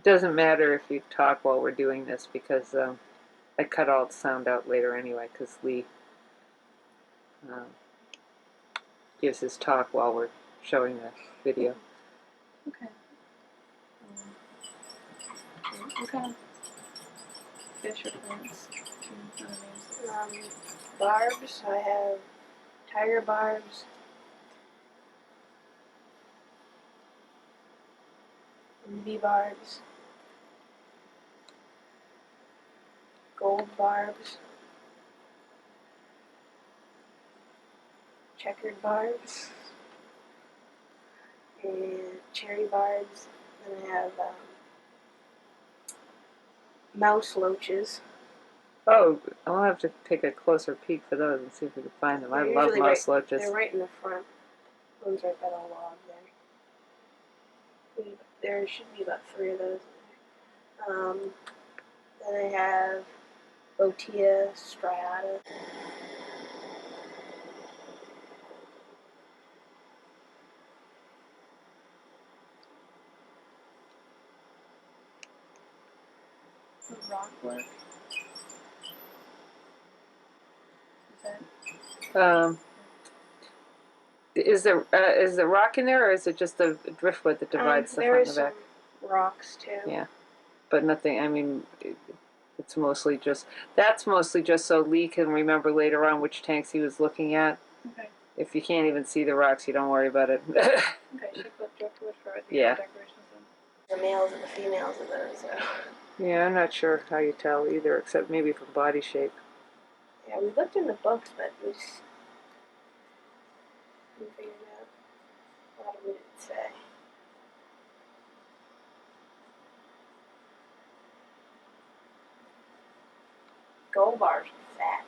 It doesn't matter if you talk while we're doing this because I cut all the sound out later anyway because Lee gives his talk while we're showing the video. Okay. What kind of fish or plants? Barbs. I have tiger barbs, ruby barbs, gold barbs, checkered barbs, and cherry barbs. Then I have mouse loaches. Oh, I'll have to take a closer peek for those and see if we can find them. I love mouse loaches. They're right in the front. One's right by the log there. There should be about 3 of those in there. Then I have Botea striata. Rock work. Is the rock in there, or is it just the driftwood that divides the front and the back? There is some rocks too. Yeah, but nothing. I mean, it's mostly just. That's mostly just so Lee can remember later on which tanks he was looking at. Okay. If you can't even see the rocks, you don't worry about it. Okay, she put driftwood for the decorations in. The males and the females of those. So. Yeah, I'm not sure how you tell either, except maybe from body shape. Yeah, we looked in the books, but we figured out a lot of what it would say. Gold bars are fat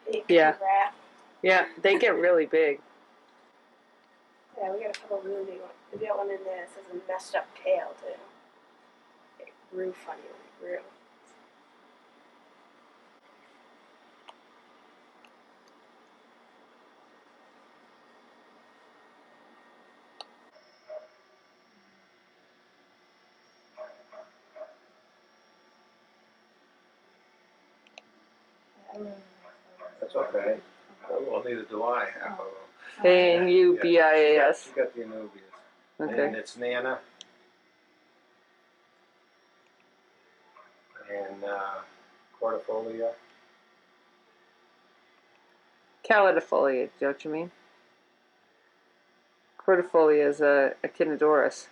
though. Big giraffe. Yeah, they get really big. Yeah, we got a couple really big ones. We got one in there that says a messed up tail too. It grew funny when it grew. That's okay. Well, neither do I. A-N-U-B-I-A-S. You got the Anubias. Okay. And it's Nana. And Cordifolia. Caladifolia, don't you mean? Cordifolia is a Echinodoris.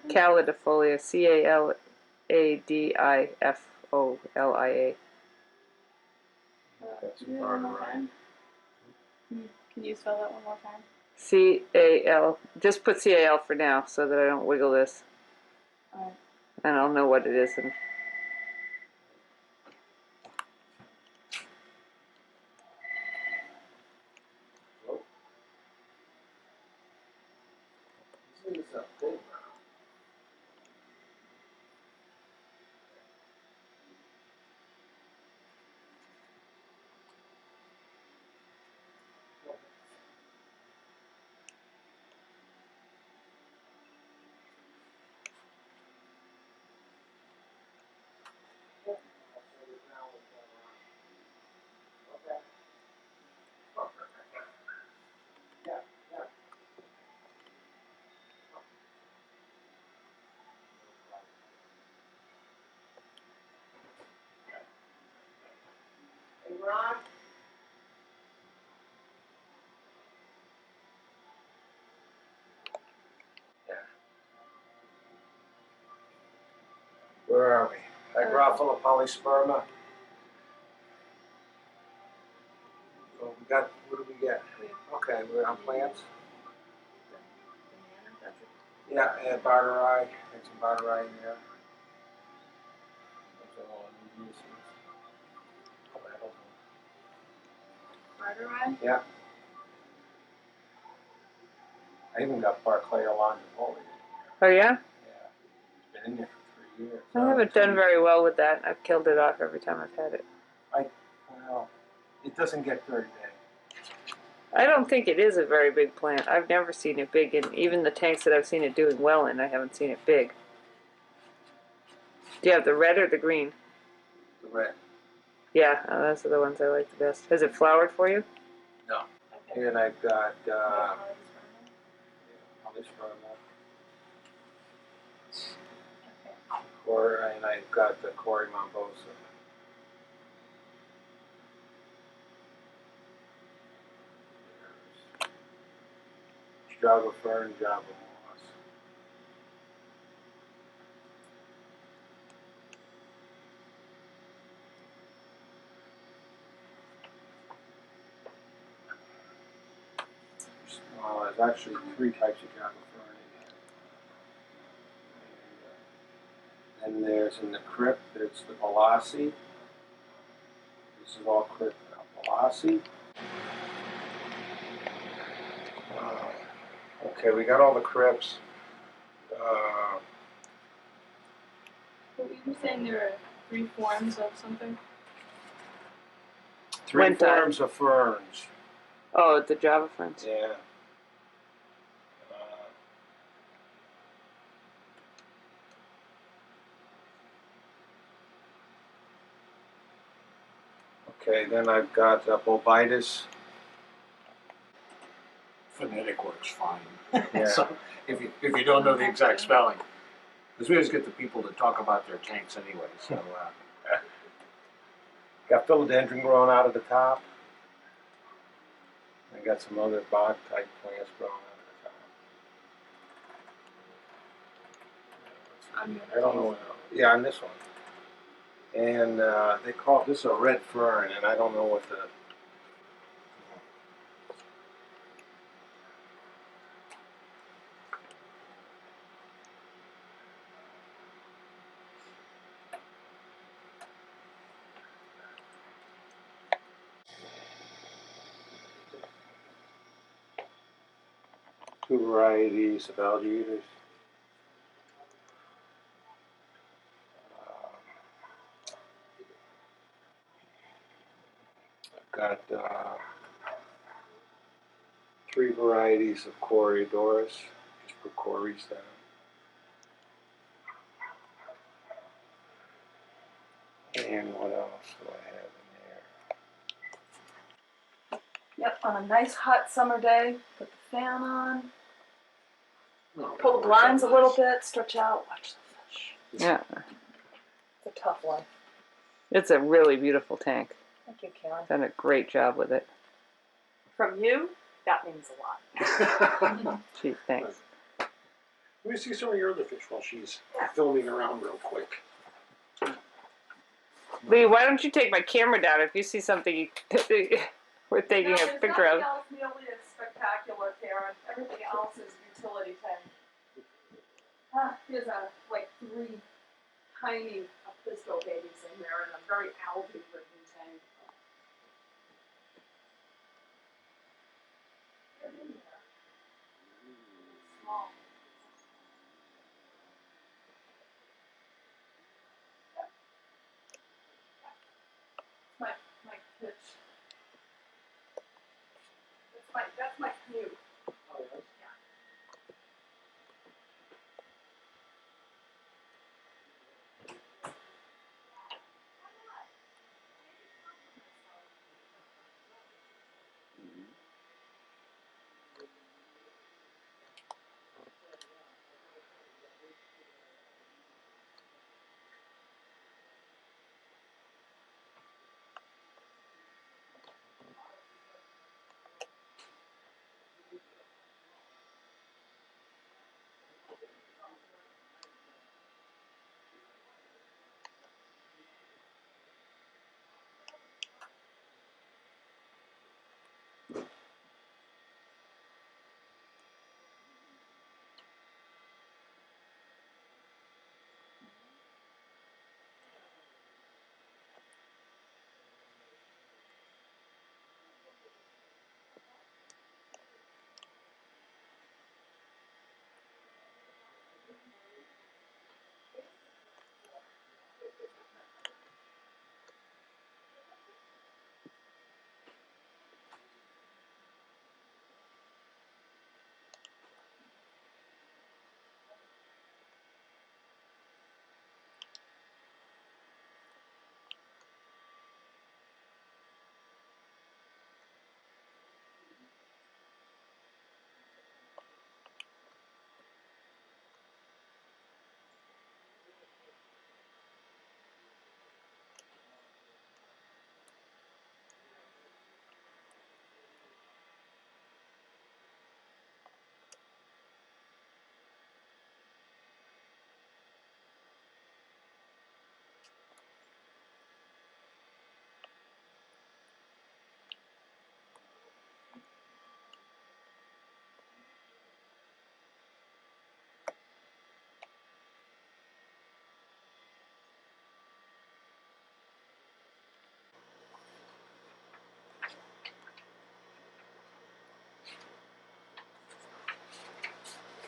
Caladifolia, C-A-L-A-D-I-F-O-L-I-A. That's Barterine. Can you spell that one more time? C-A-L. Just put C-A-L for now so that I don't wiggle this. Alright. And I'll know what it is. And Where are we? Hygrophila polysperma. So we got, what do we get? Okay, we're on plants. Yeah, and Barterai. And some Barterai in there. Those are all Anubias. Barterai? Yeah. I even got Barclay longifolia. oh yeah? Yeah. It's been in there for 3 years. I haven't done very well with that. I've killed it off every time I've had it. Well, it doesn't get very big. I don't think it is a very big plant. I've never seen it big, and even the tanks that I've seen it doing well in, I haven't seen it big. Do you have the red or the green? The red. Yeah, those are the ones I like the best. Has it flowered for you? No. Okay. And I've got Yeah. polyspherma, Okay. and I've got the Cory Mombosa. Java fern, Java moss. There's actually 3 types of Java fern in here. And there's in the crypt, there's the Balassi. This is all crypt now. Balassi. Okay, we got all the crypts. But you were saying there are 3 forms of something? 3 Wenta. forms of ferns. Oh, the Java ferns. Yeah. Okay, then I've got Bobitis. Phonetic works fine. Yeah. So if you don't know the exact spelling, because we always get the people to talk about their tanks anyway. So Got philodendron growing out of the top. I got some other bog type plants growing out of the top. I don't know what else. Yeah, on this one. And they call this a red fern, and I don't know what the. Two varieties of algae eaters. I've got 3 varieties of Coreodoris. Just put Cories down. And what else do I have in there? Yep, on a nice hot summer day, put the fan on, oh, pull the blinds a little bit, stretch out, watch the fish. Yeah, It's a tough one. it's a really beautiful tank. Thank you, Karen. Done a great job with it. From you, that means a lot. Gee, thanks. Let me see some of your other fish while she's filming around real quick. Lee, why don't you take my camera down if you see something we're taking a picture of? Nothing else nearly as spectacular, Karen. Everything else is utility tank. Here's like 3 tiny Pisco babies in there and a very algae-ridden tank. They're in there. Small. My pitch. That's my cue.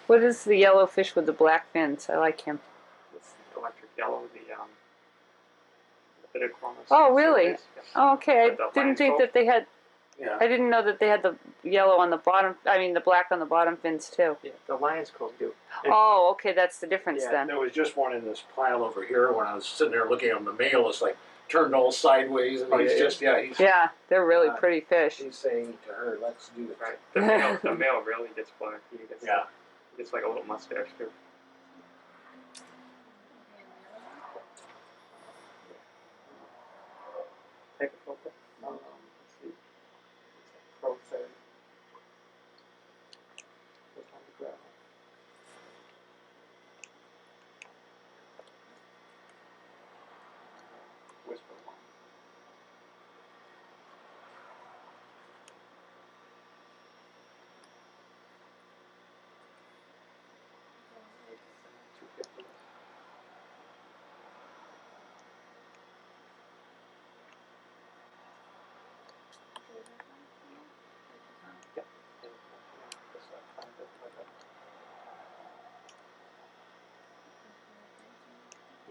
What is the yellow fish with the black fins? I like him. It's electric yellow, the Bidachromis. Oh, really? series. Yeah. Oh, okay. The I didn't Lions think Cove. that they had. Yeah. I didn't know that they had the yellow on the bottom. I mean, the black on the bottom fins too. Yeah, the Lions Cove do. And Oh, okay. That's the difference Yeah, then. There was just one in this pile over here when I was sitting there looking at him. The male is like turned all sideways, and Oh, he's yeah, just he's Yeah, they're really Uh, pretty fish. He's saying to her, let's do it. right, the male really gets black. He gets he gets like a little mustache too. Take a photo. Let's see. It's a pro thing. Just on the ground. Whisper one.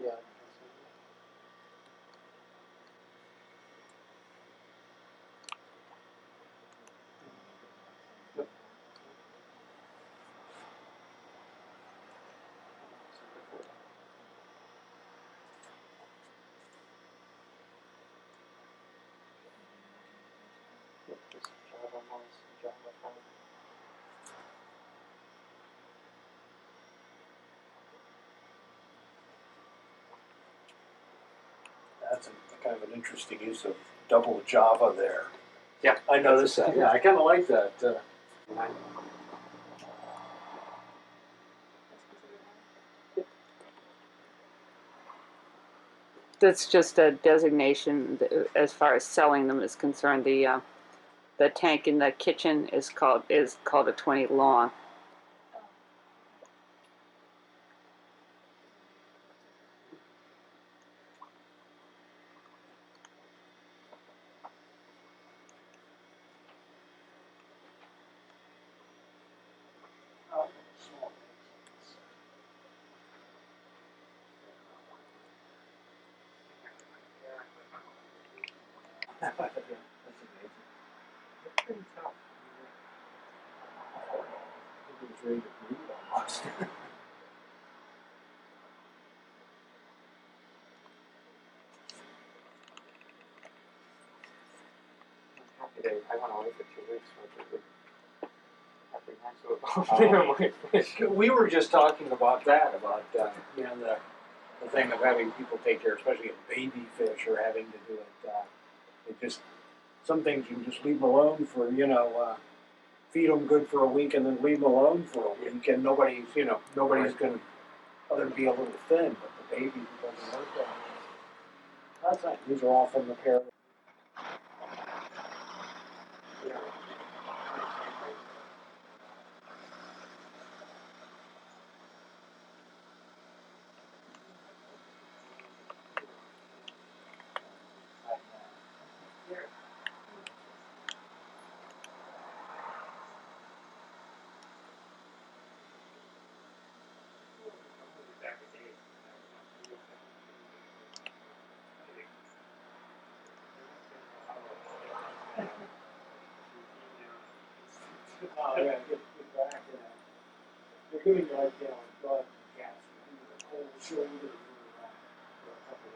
Yeah. that's kind of an interesting use of double Java there. Yeah, I noticed that. Yeah, I kind of like that. That's just a designation as far as selling them is concerned. The tank in the kitchen is called a 20 long. That's amazing. Pretty tough. He was ready to breed almost. I'm happy I went away for 2 weeks, which was apprehensive about my fish. We were just talking about that, about the thing of having people take care, especially of baby fish, or having to do it. It just some things you can just leave them alone for feed them good for a week and then leave them alone for a week, and nobody's going to other than be a little thin, but the baby doesn't work that way. That's not. These are all from the pair. Oh yeah, get back. They're giving you like blood and gas, a cold shoulder for a couple of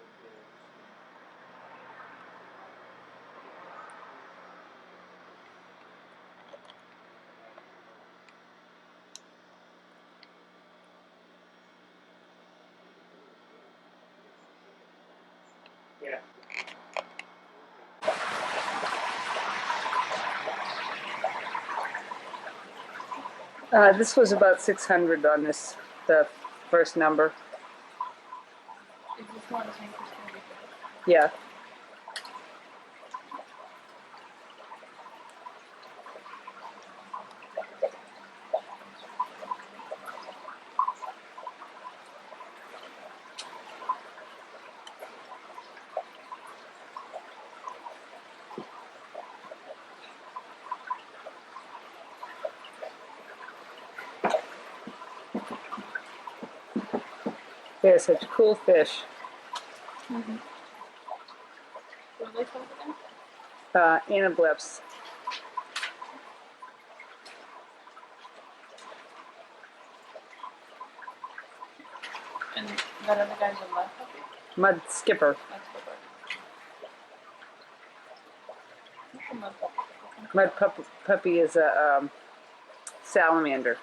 days. Yeah. This was about 600 on the first number. Is this one tank or something? Yeah. They're such cool fish. What are they called again? Anableps. And that other guy's a mud puppy? Mud skipper. That's what What's a mud puppy? Puppy is a salamander.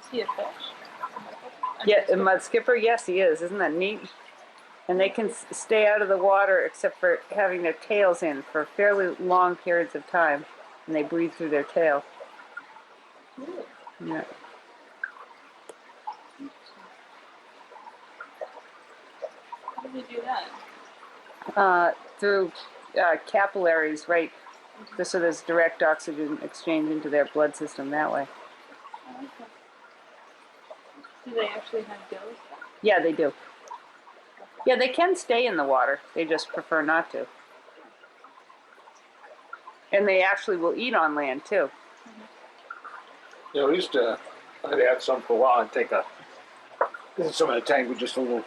Is he a fish? Yeah, a mud skipper. Yes, he is. Isn't that neat? And they can stay out of the water except for having their tails in for fairly long periods of time, and they breathe through their tail. Really? Yeah. How do they do that? Through capillaries, right? So there's direct oxygen exchange into their blood system that way. Oh, okay. Do they actually have gills? Yeah, they do. Yeah, they can stay in the water. They just prefer not to. And they actually will eat on land too. You know, I'd had some for a while and take some of the tank with just a little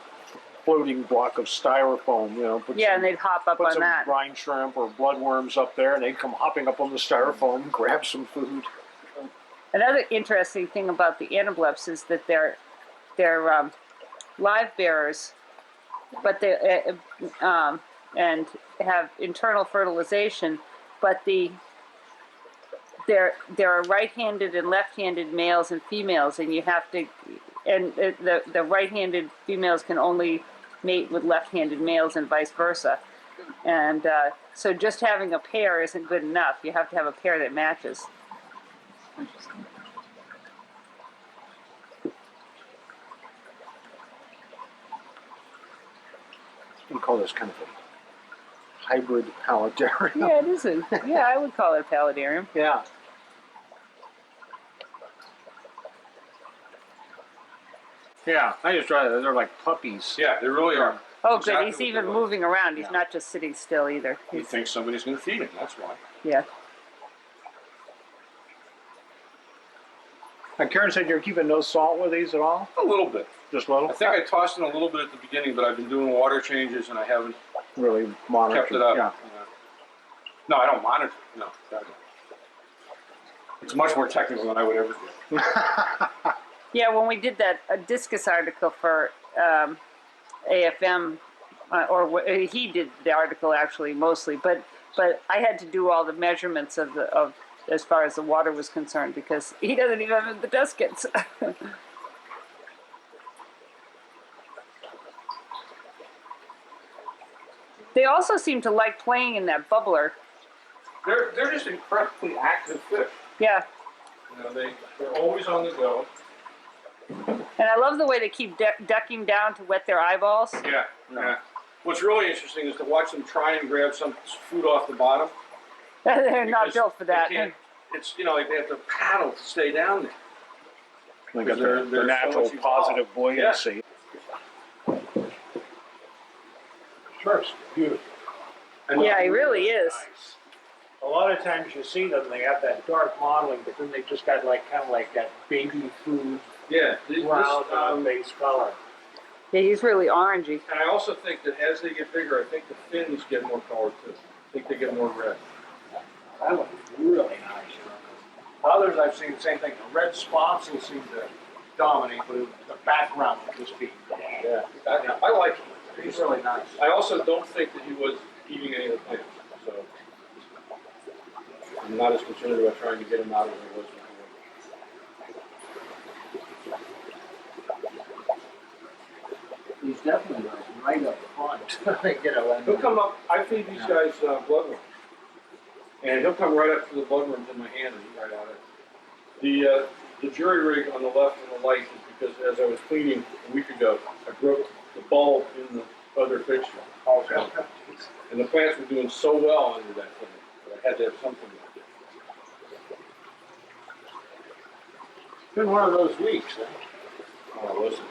floating block of styrofoam, you know. Yeah, and they'd hop up Put on some that. brine shrimp or bloodworms up there, and they'd come hopping up on the styrofoam and grab some food. Another interesting thing about the anableps is that they're live bearers, but they and have internal fertilization, but there are right-handed and left-handed males and females, and you have to, and the right-handed females can only mate with left-handed males and vice versa, and so just having a pair isn't good enough. You have to have a pair that matches. Interesting. We call this kind of a hybrid paludarium. Yeah, it is. Yeah, I would call it a paludarium. Yeah. Yeah, I just try that. They're like puppies. Yeah, they really are. Oh, Exactly good. He's what even they're like. moving around. He's Yeah. not just sitting still either. He thinks somebody's going to feed him. That's why. Yeah. And Karen said you're keeping no salt with these at all? A little bit. Just little? I think I tossed in a little bit at the beginning, but I've been doing water changes and I haven't Really monitor. kept it up. Yeah. No, I don't monitor. No, God, no. It's much more technical than I would ever do. Yeah, when we did that discus article for AFM, he did the article actually mostly, but I had to do all the measurements of as far as the water was concerned because he doesn't even have the deskets. They also seem to like playing in that bubbler. They're just incredibly active fish. Yeah. You know, they're always on the go. And I love the way they keep ducking down to wet their eyeballs. Yeah, yeah. What's really interesting is to watch them try and grab some food off the bottom. They're not because built for that. They can't, it's, you know, like they have to paddle to stay down there. They got They're their natural so much positive evolved. buoyancy. First, beautiful. And Yeah, he really is. A lot of times you see them, they have that dark modeling, but then they just got like kind of like that baby food Yeah, brown base color. Yeah, he's really orangey. and I also think that as they get bigger, I think the fins get more color too. I think they get more red. That looks really nice. You know. Others I've seen the same thing. The red spots will seem to dominate, but the background will just be. Yeah, I like him. He's really nice. I also don't think that he was eating any of the plants, so I'm not as concerned about trying to get him out of the woods. He's definitely right up front. You know, and He'll come up. I feed these guys bloodworms, and he'll come right up to the bloodworms in my hand and eat right out of it. The jury rig on the left and the light is because as I was cleaning a week ago, I broke the bulb in the other fixture. And the plants were doing so well under that thing that I had to have something. It's been one of those weeks. Huh? Oh, listen.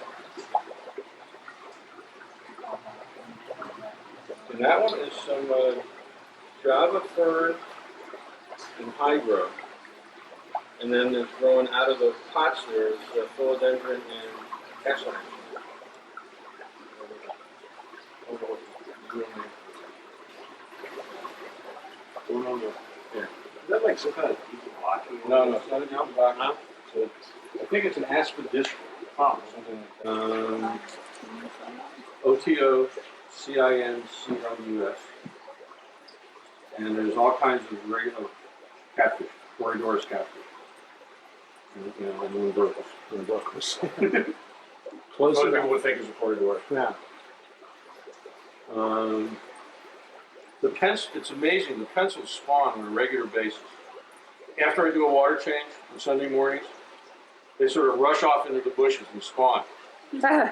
And that one is some Java fern hydro. And then they're growing out of the pots there is philodendron and excellent. I don't know what to do in there. Going on the, yeah. Is that like some kind of deep blocking? No, it's not a deep block. No? So it's, I think it's an aspidistra. Oh. Something like that. OTOCINCLUS. And there's all kinds of regular catfish, Corridorus catfish. And, you know, and Lindberghs. Close Most enough. people would think it's a Corridorus. Yeah. It's amazing, the pencils spawn on a regular basis. After I do a water change on Sunday mornings, they sort of rush off into the bushes and spawn.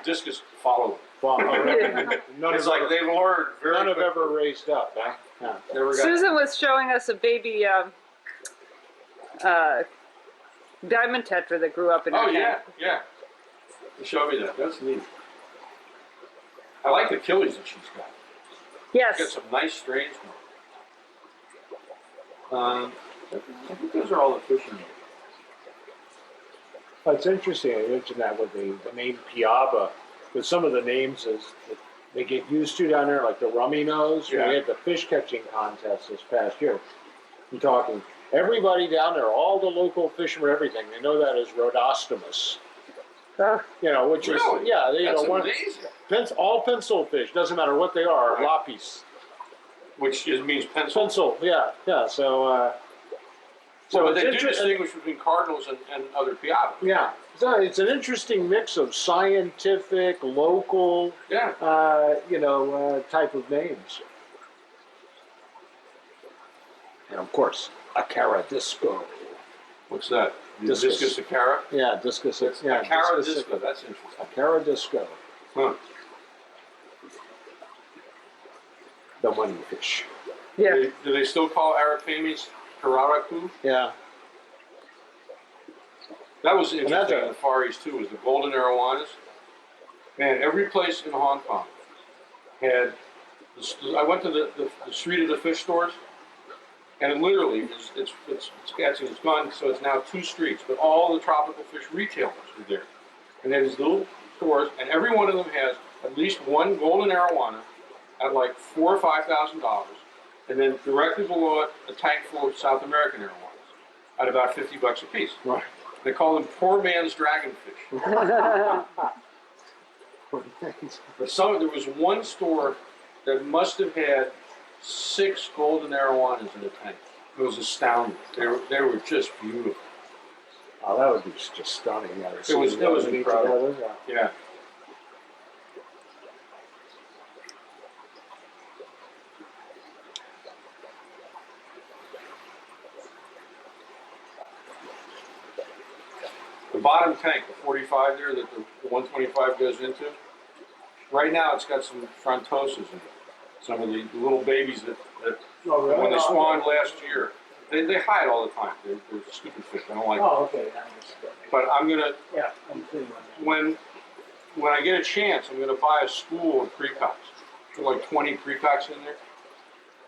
Discus follow them. Well, none It's have like ever, they've learned very none have quickly. ever raised up, eh? Yeah. Never got Susan was showing us a baby diamond tetra that grew up in her Oh, tank. yeah. You showed me that. That's neat. I like the Achilles that she's got. Yes. She's got some nice strains from her. I think those are all the fishing. Well, it's interesting. I mentioned that with the name Piaba, with some of the names as they get used to down there, like the rummy nose. Yeah. We had the fish catching contest this past year. I'm talking everybody down there, all the local fishermen, everything. They know that as Rhodostomus. You know, which Really? is yeah, you That's know, amazing. all pencil fish doesn't matter what they are, Right. lapis. Which means pencil. Pencil, yeah. So So it's they do interesting. distinguish between cardinals and other piabas. Yeah, so it's an interesting mix of scientific, local, Yeah. type of names. And of course, Acara disco. What's that? Discus. Discus acara? Yeah, discus. Yeah, Acara discus. disco. That's interesting. Acara disco, Huh. the money fish. Yeah. Do they still call Arapamies Kararaku? Yeah, That was that's interesting a- in the Far East too, was the golden arowanas. Man, every place in Hong Kong had, I went to the street of the fish stores, and it literally it's gone, so it's now 2 streets, but all the tropical fish retailers are there. And they have these little stores, and every one of them has at least one golden arowana at like $4,000 or $5,000, and then directly below it, a tank full of South American arowanas at about $50 a piece. right. They call them poor man's dragonfish. But there was one store that must have had 6 golden arowanas in a tank. It was astounding. They were just beautiful. Oh, that would be just stunning. Yeah, It was incredible. Together, yeah. Yeah. The bottom tank, the 45 there that the 125 goes into, right now it's got some frontoses in it. Some of the little babies that Oh, really? when they Oh, spawned okay. last year, they hide all the time. They're stupid fish. I don't like them. Oh, okay. I understand. But I'm gonna, Yeah, I'm seeing that. when I get a chance, I'm gonna buy a school of precox. There are like 20 precox in there.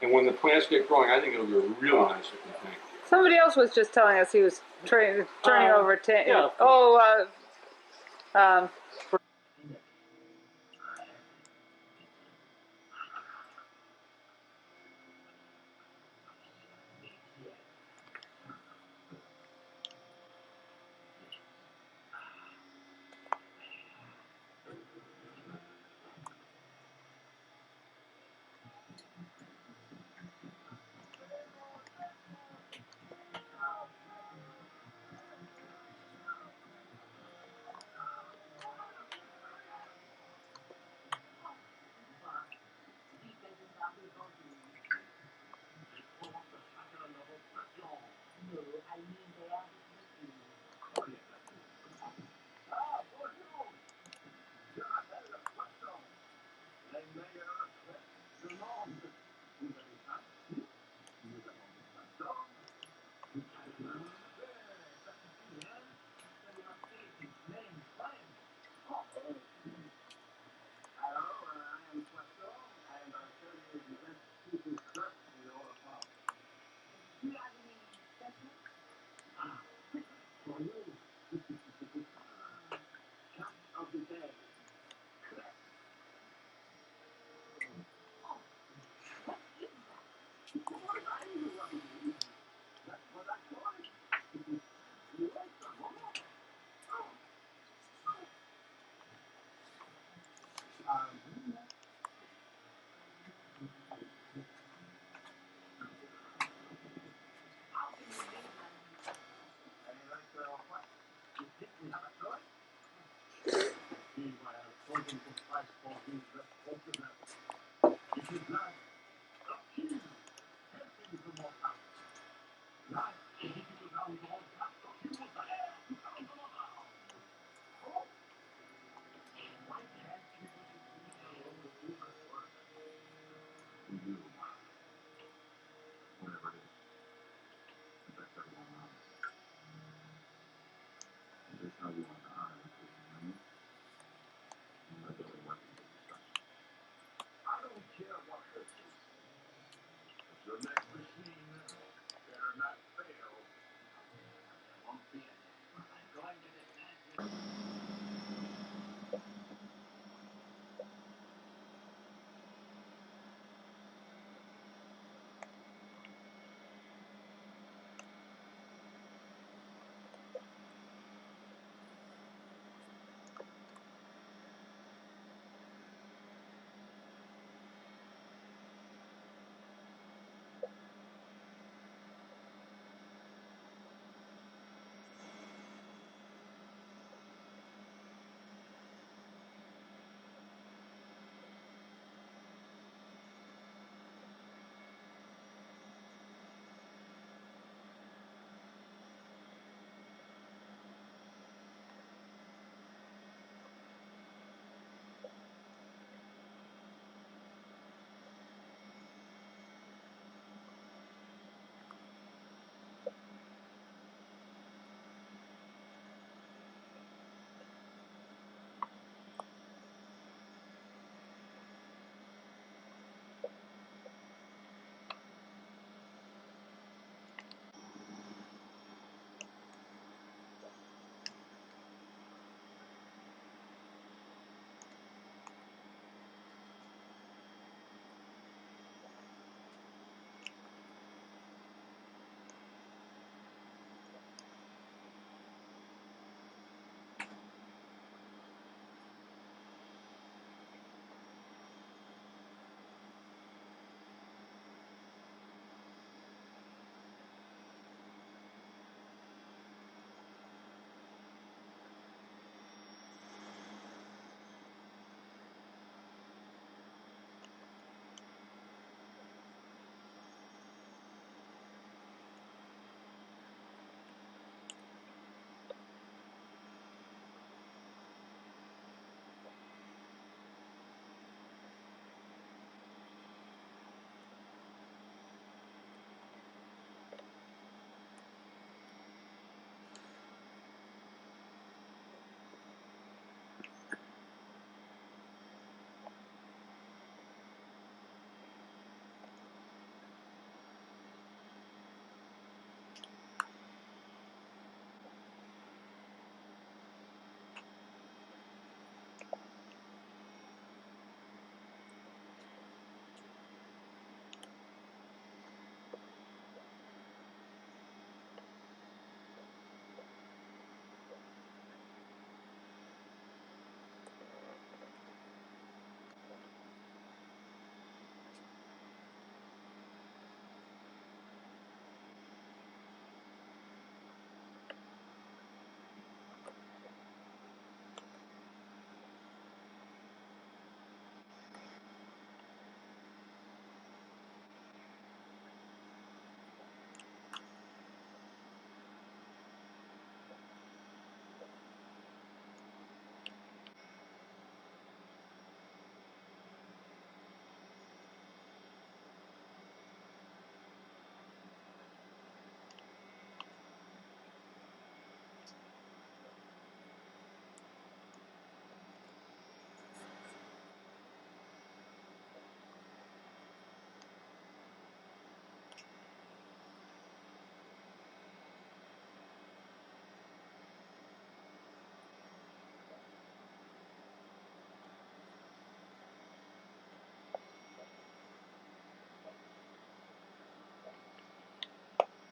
And when the plants get growing, I think it'll be a really nice looking thing. Somebody else was just telling us he was turning over tank. yeah.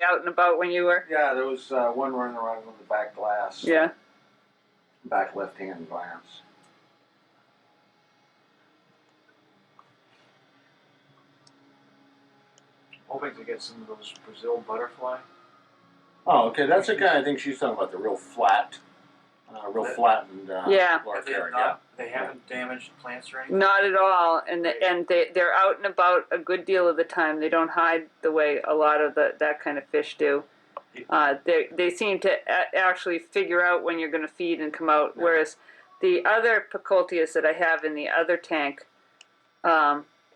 Out and about when you were? Yeah, there was one running around with the back glass. Yeah. Back left-hand glass. Hoping to get some of those Brazil butterfly. Oh, okay, that's the kind of thing she's talking about, the real flat, real flattened, Yeah. large They're area, yeah. They haven't damaged plants or anything? Not at all, and they're out and about a good deal of the time. They don't hide the way a lot of that kind of fish do. They seem to actually figure out when you're going to feed and come out. Whereas the other Picoltius that I have in the other tank,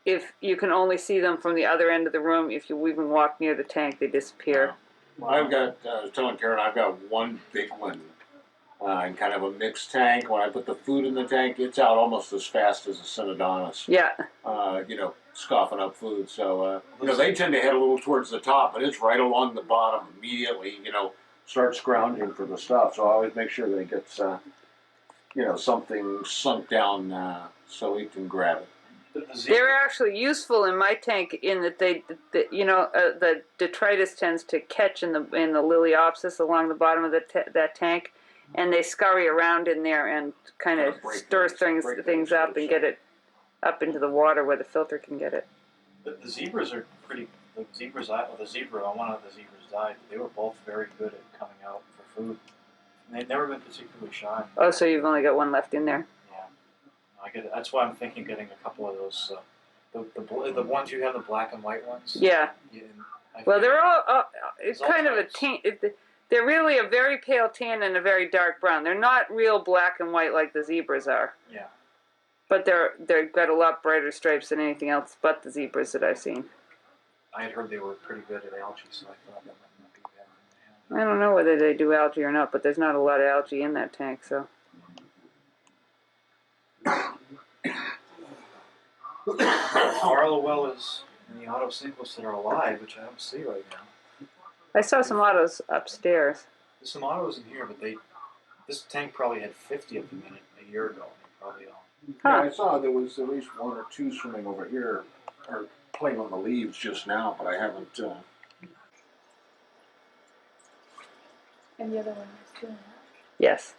if you can only see them from the other end of the room, if you even walk near the tank, they disappear. Well, I've got, I was telling Karen, I've got one big one in kind of a mixed tank. When I put the food in the tank, it's out almost as fast as a Synodontis. Yeah. Scoffing up food. So, they tend to head a little towards the top, but it's right along the bottom immediately, start scrounging for the stuff. So I always make sure that it gets, something sunk down so he can grab it. They're actually useful in my tank in that the detritus tends to catch in the Liliopsis along the bottom of that tank, and they scurry around in there and kind of stir things up and get it up into the water where the filter can get it. The zebras are pretty. The zebras, one of the zebras died. They were both very good at coming out for food. And they've never been particularly shy. Oh, so you've only got one left in there? Yeah, that's why I'm thinking getting a couple of those. The ones you have, the black and white ones. Yeah. Well, they're all. It's kind of a tan. They're really a very pale tan and a very dark brown. They're not real black and white like the zebras are. Yeah. But they've got a lot brighter stripes than anything else but the zebras that I've seen. I had heard they were pretty good at algae, so I thought that might not be bad. I don't know whether they do algae or not, but there's not a lot of algae in that tank, so. Arlowell is in the autocinquus that are alive, which I don't see right now. I saw some autos upstairs. There's some autos in here, but this tank probably had 50 of them in it a year ago. They probably all. Yeah, I saw there was at least one or two swimming over here, or playing on the leaves just now, but I haven't. And the other one was 2.5. Yes.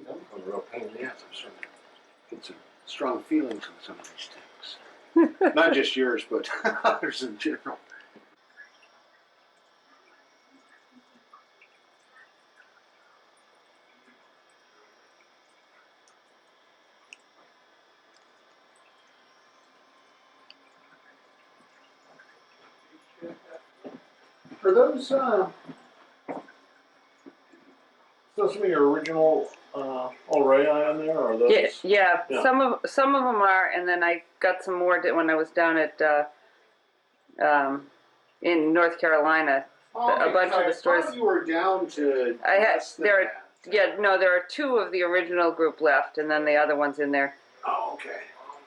That was a real pain in the ass. I'm starting to get some strong feelings on some of these tanks. Not just yours, but others in general. Are those still some of your original Aurea on there, or are those? Yeah. Yeah. Some of them are, and then I got some more when I was down at in North Carolina. Okay, a bunch of the stores. I thought you were down to. I had less than there are that. there are 2 of the original group left, and then the other ones in there. Oh, okay.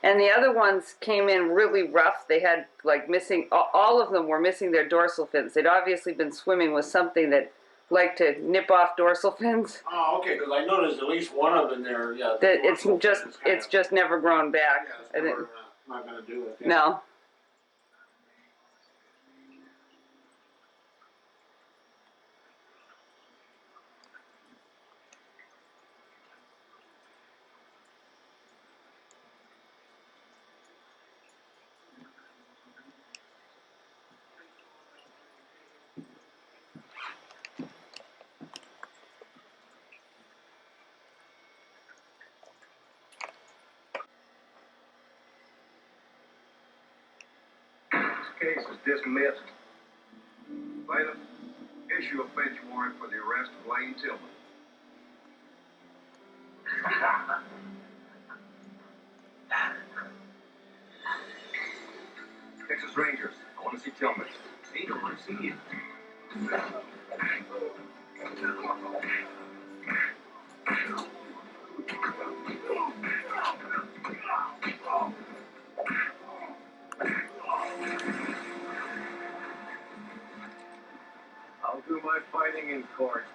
And the other ones came in really rough. They had missing. All of them were missing their dorsal fins. They'd obviously been swimming with something that liked to nip off dorsal fins. Oh, okay. Because I noticed at least one of them there. Yeah. That it's just never grown back. Yeah, it's not going to do it. Yeah. No. case is dismissed. Bailiff, issue a bench warrant for the arrest of Lane Tillman. Texas Rangers, I want to see Tillman. See, I want to see you. I'll do my fighting in court.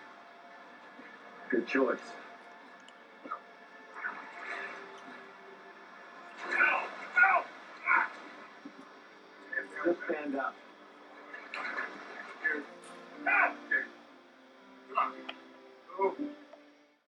Good choice. Just stand up.